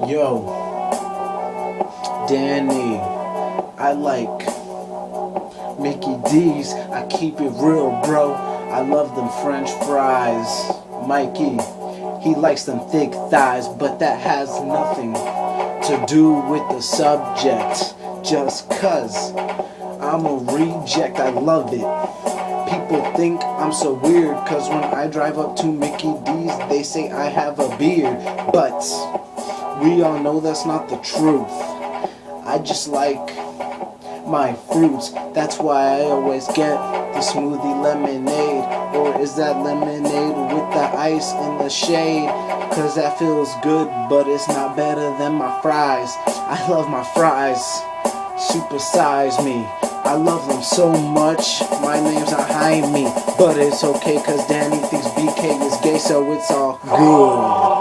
Yo, Danny, I like Mickey D's. I keep it real, bro. I love them French fries. Mikey, he likes them thick thighs, but that has nothing to do with the subject. Just cause I'm a reject, I love it. People think I'm so weird, cause when I drive up to Mickey D's, they say I have a beard. But we all know that's not the truth. I just like my fruits. That's why I always get the smoothie lemonade. Or is that lemonade with the ice in the shade? Cause that feels good, but it's not better than my fries. I love my fries. Supersize me. I love them so much. My name's not Jaime, but it's okay cause Danny thinks BK is gay, so it's all good.